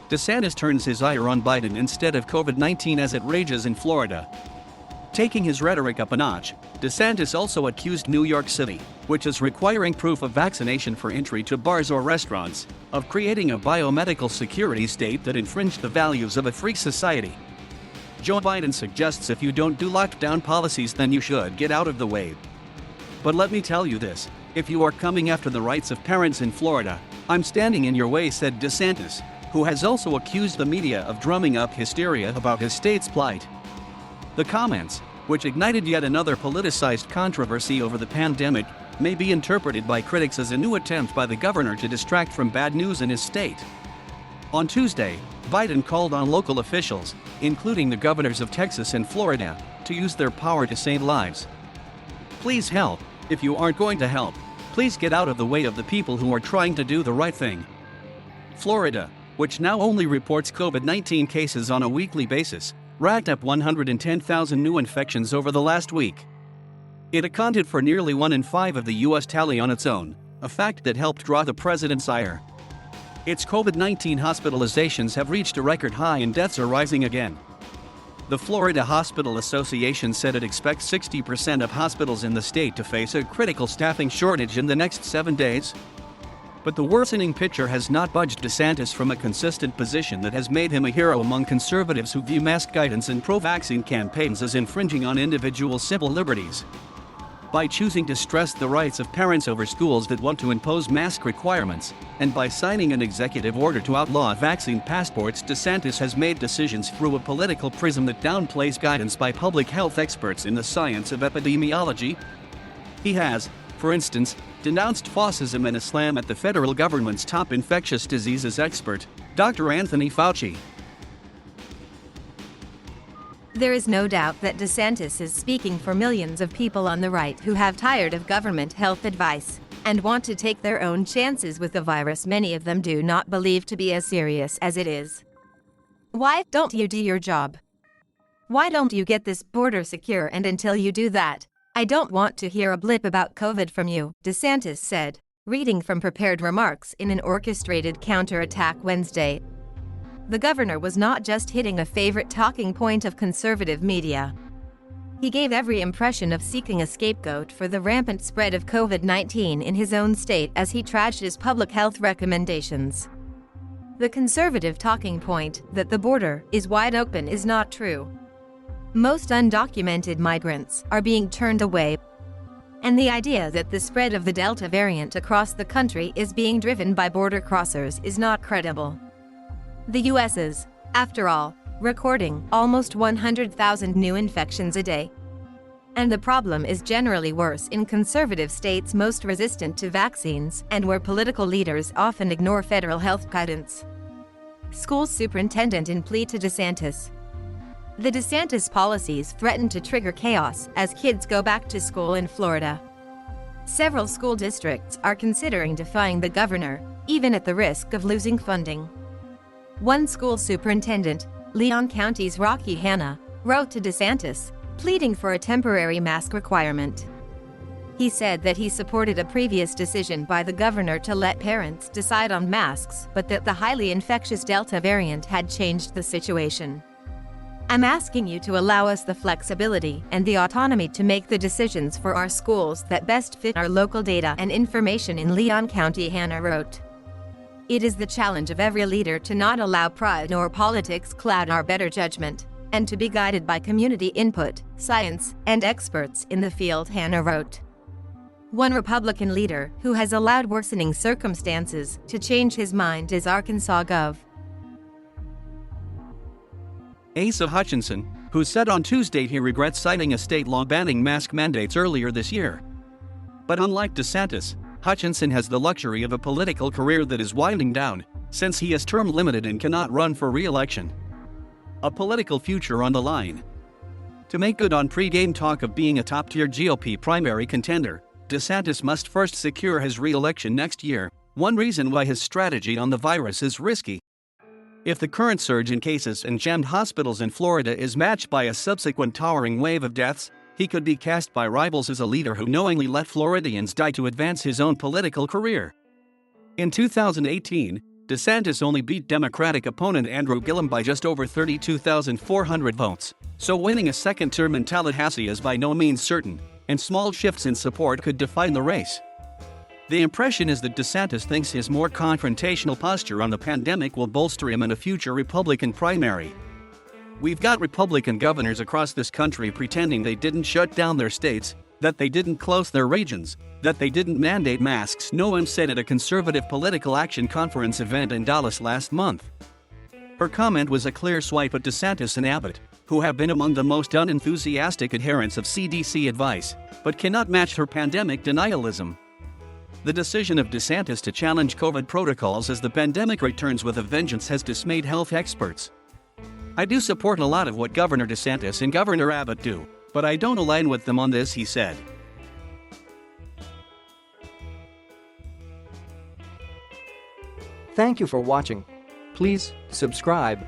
DeSantis turns his ire on Biden instead of COVID-19 as it rages in Florida. Taking his rhetoric up a notch, DeSantis also accused New York City, which is requiring proof of vaccination for entry to bars or restaurants, of creating a biomedical security state that infringed the values of a free society. Joe Biden suggests if you don't do lockdown policies, then you should get out of the way. But let me tell you this, if you are coming after the rights of parents in Florida, I'm standing in your way, said DeSantis, who has also accused the media of drumming up hysteria about his state's plight. The comments, which ignited yet another politicized controversy over the pandemic, may be interpreted by critics as a new attempt by the governor to distract from bad news in his state. On Tuesday, Biden called on local officials, including the governors of Texas and Florida, to use their power to save lives. Please help. If you aren't going to help, please get out of the way of the people who are trying to do the right thing. Florida, which now only reports COVID-19 cases on a weekly basis, racked up 110,000 new infections over the last week. It accounted for nearly 1 in 5 of the U.S. tally on its own, a fact that helped draw the president's ire. Its COVID-19 hospitalizations have reached a record high and deaths are rising again. The Florida Hospital Association said it expects 60% of hospitals in the state to face a critical staffing shortage in the next 7 days. But the worsening picture has not budged DeSantis from a consistent position that has made him a hero among conservatives who view mask guidance and pro-vaccine campaigns as infringing on individual civil liberties. By choosing to stress the rights of parents over schools that want to impose mask requirements, and by signing an executive order to outlaw vaccine passports, DeSantis has made decisions through a political prism that downplays guidance by public health experts in the science of epidemiology. He has, for instance, denounced fascism and Islam at the federal government's top infectious diseases expert, Dr. Anthony Fauci. There is no doubt that DeSantis is speaking for millions of people on the right who have tired of government health advice and want to take their own chances with the virus many of them do not believe to be as serious as it is. Why don't you do your job? Why don't you get this border secure? And until you do that, I don't want to hear a blip about COVID from you, DeSantis said, reading from prepared remarks in an orchestrated counterattack Wednesday. The governor was not just hitting a favorite talking point of conservative media. He gave every impression of seeking a scapegoat for the rampant spread of COVID-19 in his own state as he trashed his public health recommendations. The conservative talking point that the border is wide open is not true. Most undocumented migrants are being turned away, and the idea that the spread of the Delta variant across the country is being driven by border crossers is not credible. The U.S. is, after all, recording almost 100,000 new infections a day. And the problem is generally worse in conservative states most resistant to vaccines and where political leaders often ignore federal health guidance. School superintendent in plea to DeSantis. The DeSantis policies threaten to trigger chaos as kids go back to school in Florida. Several school districts are considering defying the governor, even at the risk of losing funding. One school superintendent, Leon County's Rocky Hanna, wrote to DeSantis, pleading for a temporary mask requirement. He said that he supported a previous decision by the governor to let parents decide on masks, but that the highly infectious Delta variant had changed the situation. I'm asking you to allow us the flexibility and the autonomy to make the decisions for our schools that best fit our local data and information in Leon County, Hanna wrote. It is the challenge of every leader to not allow pride or politics cloud our better judgment, and to be guided by community input, science, and experts in the field, Hanna wrote. One Republican leader who has allowed worsening circumstances to change his mind is Arkansas Gov. Asa Hutchinson, who said on Tuesday he regrets signing a state law banning mask mandates earlier this year. But unlike DeSantis, Hutchinson has the luxury of a political career that is winding down, since he is term limited and cannot run for re-election. A political future on the line. To make good on pre-game talk of being a top-tier GOP primary contender, DeSantis must first secure his re-election next year, one reason why his strategy on the virus is risky. If the current surge in cases and jammed hospitals in Florida is matched by a subsequent towering wave of deaths, he could be cast by rivals as a leader who knowingly let Floridians die to advance his own political career. In 2018, DeSantis only beat Democratic opponent Andrew Gillum by just over 32,400 votes, so winning a second term in Tallahassee is by no means certain, and small shifts in support could define the race. The impression is that DeSantis thinks his more confrontational posture on the pandemic will bolster him in a future Republican primary. "We've got Republican governors across this country pretending they didn't shut down their states, that they didn't close their regions, that they didn't mandate masks," Noem said at a conservative political action conference event in Dallas last month. Her comment was a clear swipe at DeSantis and Abbott, who have been among the most unenthusiastic adherents of CDC advice, but cannot match her pandemic denialism. The decision of DeSantis to challenge COVID protocols as the pandemic returns with a vengeance has dismayed health experts. "I do support a lot of what Governor DeSantis and Governor Abbott do, but I don't align with them on this," he said. Thank you for watching. Please subscribe